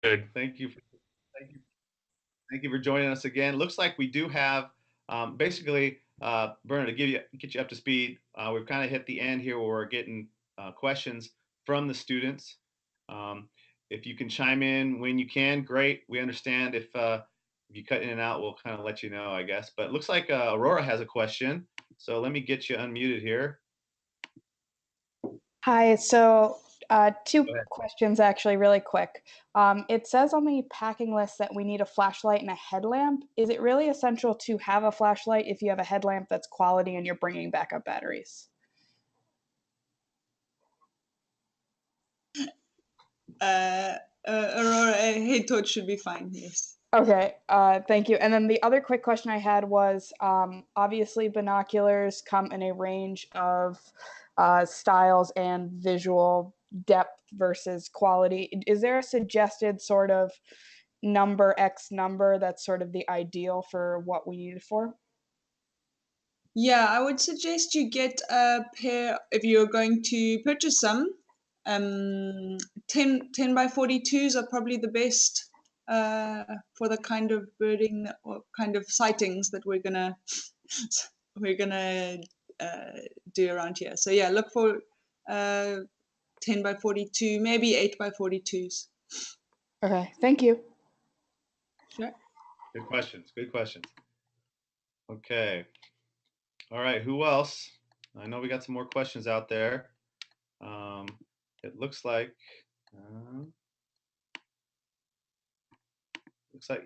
Good. Thank you, thank you for joining us again. Looks like we do have basically Bernard to get you up to speed. We've kind of hit the end here where we're getting questions from the students. Um, if you can chime in when you can, great. We understand if you cut in and out, we'll kind of let you know, I guess. But it looks like Aurora has a question, so let me get you unmuted here. Hi, so two Go ahead. questions actually, really quick. It says on the packing list that we need a flashlight and a headlamp. Is it really essential to have a flashlight if you have a headlamp that's quality and you're bringing backup batteries? Aurora, a head torch should be fine, yes. Okay, thank you. And then the other quick question I had was obviously binoculars come in a range of styles and visual depth versus quality. Is there a suggested sort of number X number that's sort of the ideal for what we need it for? Yeah, I would suggest you get a pair, if you're going to purchase some, 10 by 42s are probably the best for the kind of birding or kind of sightings that we're gonna do around here. So yeah, look for 10 by 42, maybe 8 by 42s. Okay, thank you. Sure. Good questions. Good questions. Okay. All right. Who else? I know we got some more questions out there. It looks like,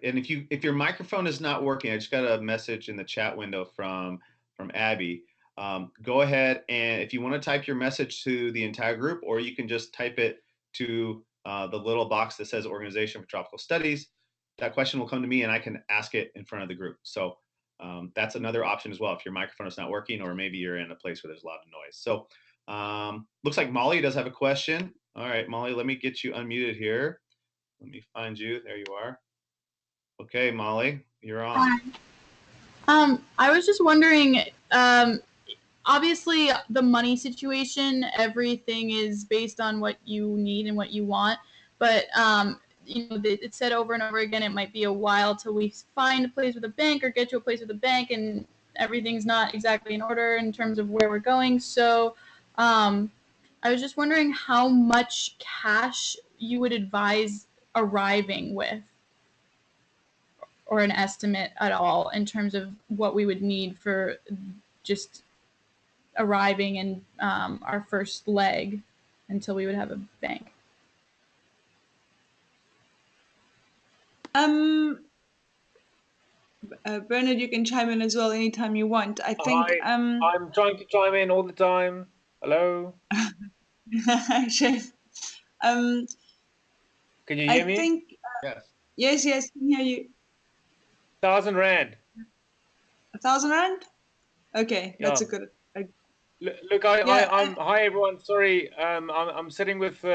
and if your microphone is not working, I just got a message in the chat window from Abby. Go ahead and if you want to type your message to the entire group, or you can just type it to the little box that says Organization for Tropical Studies. That question will come to me, and I can ask it in front of the group. So that's another option as well if your microphone is not working, or maybe you're in a place where there's a lot of noise. So looks like Molly does have a question. All right, Molly, let me get you unmuted here. Let me find you. There you are. Okay, Molly, you're on. Hi. I was just wondering, obviously the money situation, everything is based on what you need and what you want, but it's said over and over again, it might be a while till we find a place with a bank or get to a place with a bank, and everything's not exactly in order in terms of where we're going. So I was just wondering how much cash you would advise arriving with, or an estimate at all in terms of what we would need for just arriving in our first leg until we would have a bank. Bernard, you can chime in as well anytime you want. I think I'm trying to chime in all the time. Hello. Chef. Can you hear me? I think yes, yes, can hear you. 1,000 rand. 1,000 rand? Okay, Yeah. that's a good. Look, hi everyone. Sorry, I'm sitting with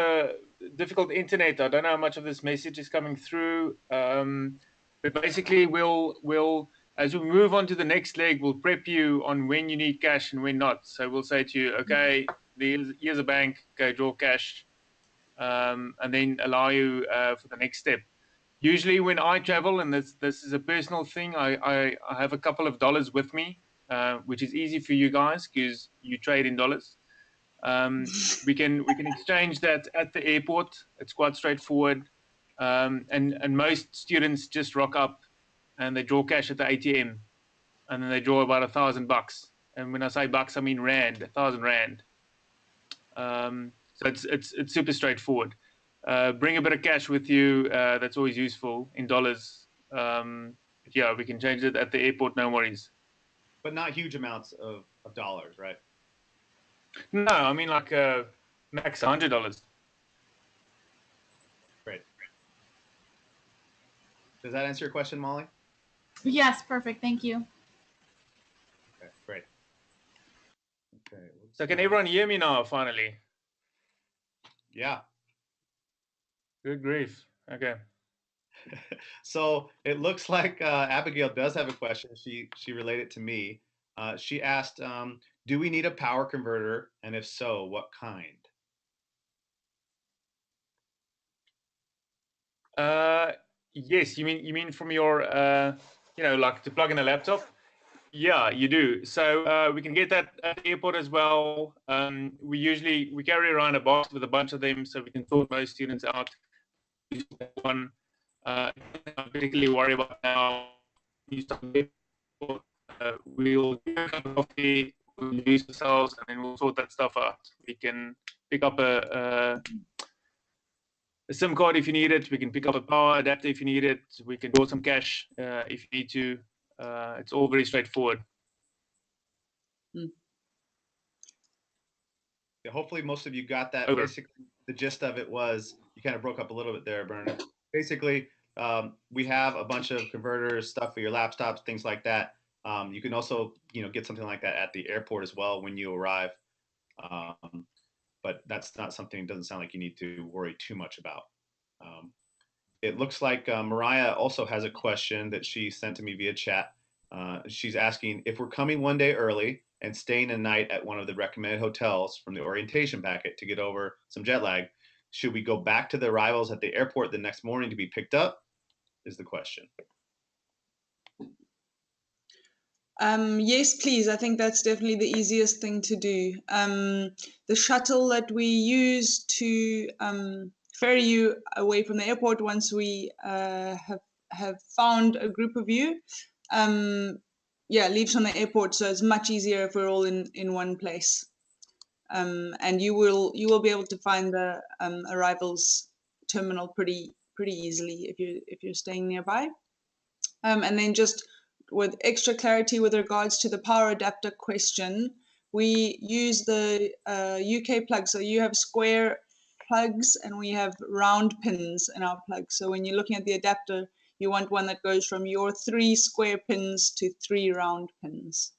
difficult internet. I don't know how much of this message is coming through. But basically, we'll as we move on to the next leg, we'll prep you on when you need cash and when not. So we'll say to you, okay, here's a bank, go draw cash, and then allow you for the next step. Usually, when I travel, and this is a personal thing, I have a couple of dollars with me. Which is easy for you guys because you trade in dollars. We can exchange that at the airport. It's quite straightforward, and most students just rock up and they draw cash at the ATM, and then they draw about $1,000. And when I say bucks, I mean rand, 1,000 rand. So it's super straightforward. Bring a bit of cash with you. That's always useful in dollars. Yeah, we can change it at the airport. No worries. But not huge amounts of dollars, right? No, I mean like max $100. Great. Does that answer your question, Molly? Yes, perfect. Thank you. Okay, great. Okay. So can everyone hear me now, finally? Yeah. Good grief. Okay. So it looks like Abigail does have a question. She related to me. She asked, do we need a power converter? And if so, what kind? Yes, you mean from your like to plug in a laptop? Yeah, you do. So we can get that at the airport as well. We carry around a box with a bunch of them, so we can sort most students out. One, I'm particularly worry about now. We'll get a cup of coffee, we'll use ourselves, and then we'll sort that stuff out. We can pick up a SIM card if you need it. We can pick up a power adapter if you need it. We can draw some cash if you need to. It's all very straightforward. Yeah, hopefully most of you got that. Over. Basically, the gist of it was, you kind of broke up a little bit there, Bernard. Basically, we have a bunch of converters, stuff for your laptops, things like that. You can also, get something like that at the airport as well when you arrive. But that's not something, it doesn't sound like you need to worry too much about. It looks like Mariah also has a question that she sent to me via chat. She's asking, if we're coming one day early and staying a night at one of the recommended hotels from the orientation packet to get over some jet lag, should we go back to the arrivals at the airport the next morning to be picked up? Is the question. Yes, please. I think that's definitely the easiest thing to do. The shuttle that we use to ferry you away from the airport once we have found a group of you, leaves from the airport. So it's much easier if we're all in one place. And you will be able to find the arrivals terminal pretty easily if you're staying nearby. And then just with extra clarity with regards to the power adapter question, we use the UK plug. So you have square plugs and we have round pins in our plug. So when you're looking at the adapter, you want one that goes from your 3 square pins to 3 round pins,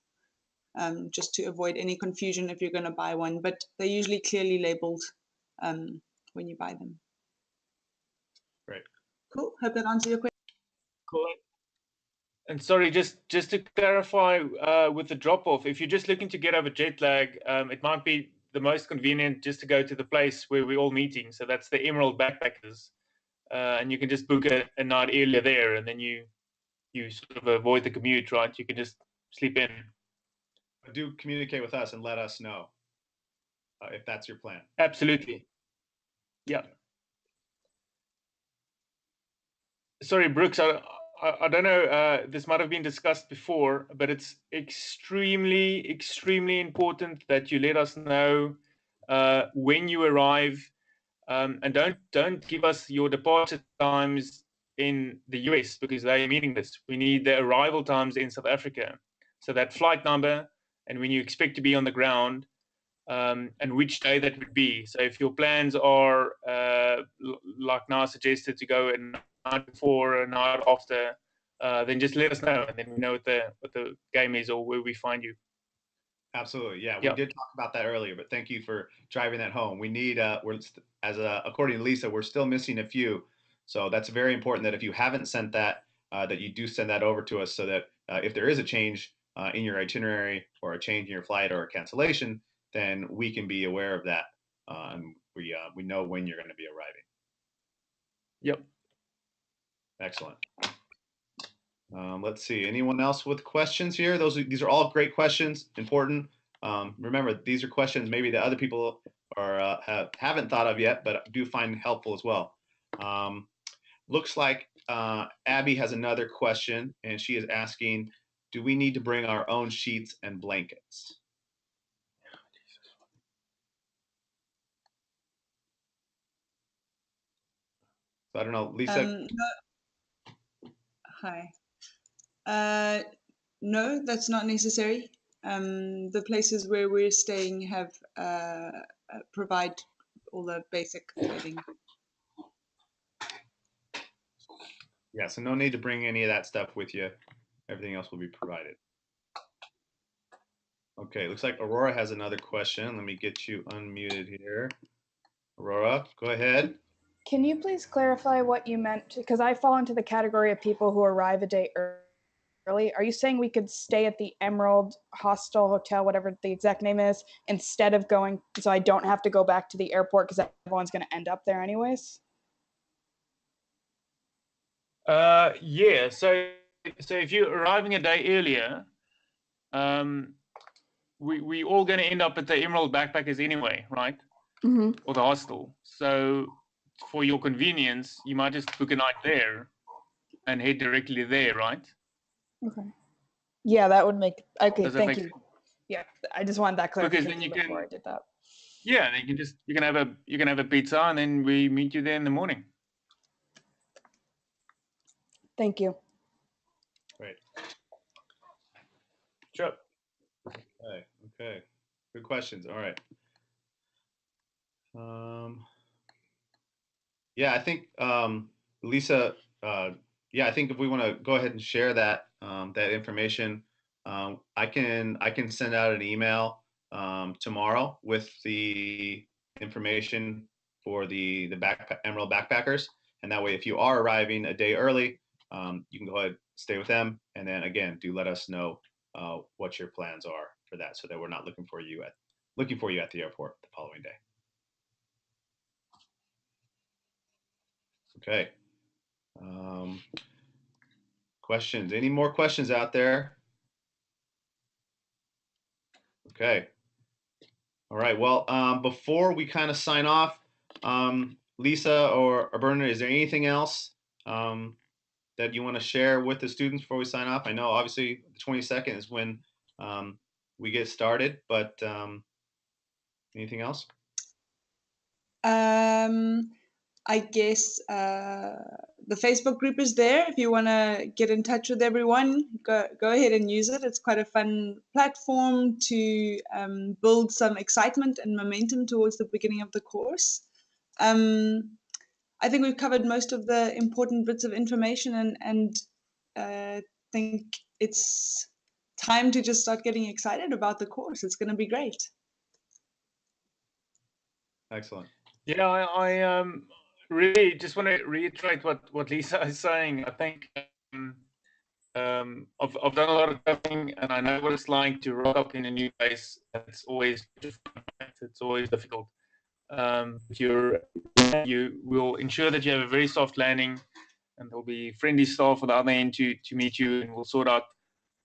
just to avoid any confusion if you're going to buy one. But they're usually clearly labeled when you buy them. Great. Cool. Hope that answers your question. Cool. And sorry, just to clarify with the drop-off, if you're just looking to get over jet lag, it might be the most convenient just to go to the place where we're all meeting. So that's the Emerald Backpackers. And you can just book a night earlier there, and then you sort of avoid the commute, right? You can just sleep in. Do communicate with us and let us know if that's your plan. Absolutely. Yeah. Sorry, Brooks, I don't know, this might have been discussed before, but it's extremely, extremely important that you let us know when you arrive, and don't give us your departure times in the US because they are meaningless. We need the arrival times in South Africa. So that flight number and when you expect to be on the ground, and which day that would be. So if your plans are, like now suggested, to go a night before or a night after, then just let us know, and then we know what the game is or where we find you. Absolutely, yeah. We did talk about that earlier, but thank you for driving that home. We need, according to Lisa, we're still missing a few, so that's very important that if you haven't sent that, that you do send that over to us, so that if there is a change in your itinerary or a change in your flight or a cancellation, then we can be aware of that, and we know when you're going to be arriving. Yep. Excellent. Let's see. Anyone else with questions here? These are all great questions, important. Remember, these are questions maybe that other people haven't thought of yet, but do find helpful as well. Looks like Abby has another question, and she is asking, do we need to bring our own sheets and blankets? So I don't know, Lisa. Hi. No, that's not necessary. The places where we're staying have provide all the basic clothing. Yeah, so no need to bring any of that stuff with you. Everything else will be provided. Okay, looks like Aurora has another question. Let me get you unmuted here. Aurora, go ahead. Can you please clarify what you meant? Because I fall into the category of people who arrive a day early. Are you saying we could stay at the Emerald Hostel Hotel, whatever the exact name is, instead of going, so I don't have to go back to the airport because everyone's going to end up there anyways? Yeah. So if you're arriving a day earlier, we all going to end up at the Emerald Backpackers anyway, right? Mm-hmm. Or the hostel. So for your convenience, you might just book a night there and head directly there, right? Okay. Yeah, that would make. Okay, Does that thank make you. sense? Yeah, I just wanted that Because clarification then you before can, I did that. yeah, then you can have a pizza, and then we meet you there in the morning. Thank you. Great. Sure. Okay. Okay. Good questions. All right. Yeah, I think Lisa. Yeah, I think if we want to go ahead and share that that information, I can send out an email tomorrow with the information for the Emerald Backpackers, and that way, if you are arriving a day early, you can go ahead stay with them, and then again, do let us know what your plans are for that, so that we're not looking for you at the airport the following day. Okay. Questions? Any more questions out there? Okay. All right. Well, before we kind of sign off, Lisa or Bernard, is there anything else that you want to share with the students before we sign off? I know obviously the 22nd is when we get started, but anything else? I guess the Facebook group is there. If you want to get in touch with everyone, go ahead and use it. It's quite a fun platform to build some excitement and momentum towards the beginning of the course. I think we've covered most of the important bits of information, and think it's time to just start getting excited about the course. It's going to be great. Excellent. Yeah, I really just want to reiterate what Lisa is saying. I think I've done a lot of traveling, and I know what it's like to rock up in a new place. It's always difficult. You will ensure that you have a very soft landing, and there'll be friendly staff on the other end to meet you, and we'll sort out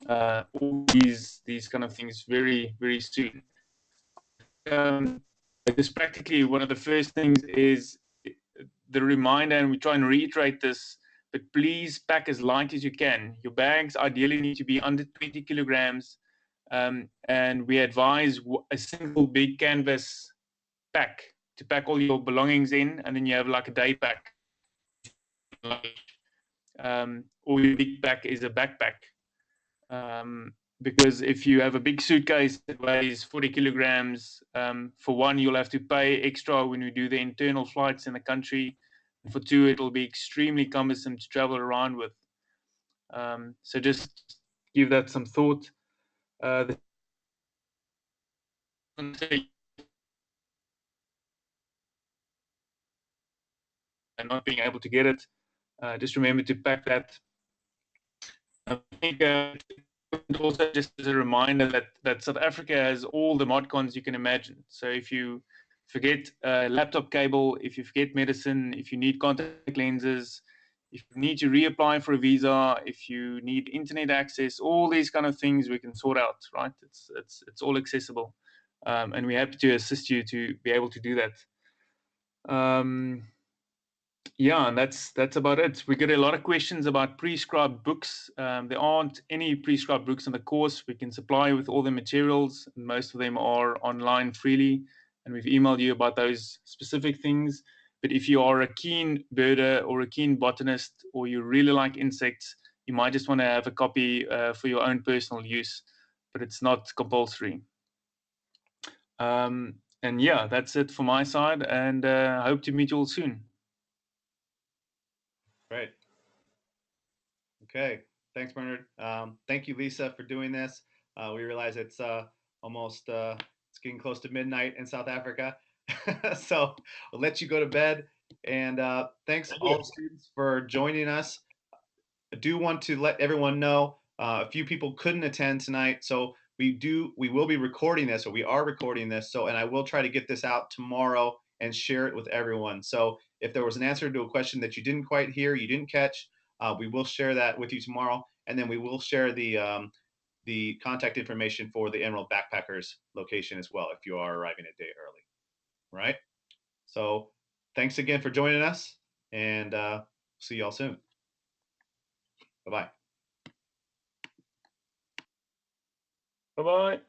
all these kind of things very soon. Just practically one of the first things is the reminder, and we try and reiterate this, but please pack as light as you can. Your bags ideally need to be under 20 kilograms, and we advise a single big canvas pack to pack all your belongings in, and then you have like a day pack. Or your big pack is a backpack. Because if you have a big suitcase that weighs 40 kilograms, for one, you'll have to pay extra when you do the internal flights in the country. For two, it'll be extremely cumbersome to travel around with. So just give that some thought. And not being able to get it, just remember to pack that. I think also just as a reminder that South Africa has all the modcons you can imagine. So if you forget a laptop cable, if you forget medicine, if you need contact lenses, if you need to reapply for a visa, if you need internet access, all these kind of things we can sort out, right? It's all accessible, and we're happy to assist you to be able to do that. Yeah, and that's about it. We get a lot of questions about prescribed books. There aren't any prescribed books in the course. We can supply you with all the materials. Most of them are online freely, and we've emailed you about those specific things. But if you are a keen birder or a keen botanist, or you really like insects, you might just want to have a copy for your own personal use, but it's not compulsory. And yeah, that's it for my side, and I hope to meet you all soon. Great. Okay. Thanks, Bernard. Thank you, Lisa, for doing this. We realize it's almost it's getting close to midnight in South Africa, so we'll let you go to bed. And thanks all the students for joining us. I do want to let everyone know a few people couldn't attend tonight, so we will be recording this, or we are recording this. So, and I will try to get this out tomorrow and share it with everyone. So if there was an answer to a question that you didn't quite hear, you didn't catch, We will share that with you tomorrow, and then we will share the contact information for the Emerald Backpackers location as well if you are arriving a day early. Right? So thanks again for joining us, and see y'all soon. Bye-bye. Bye-bye.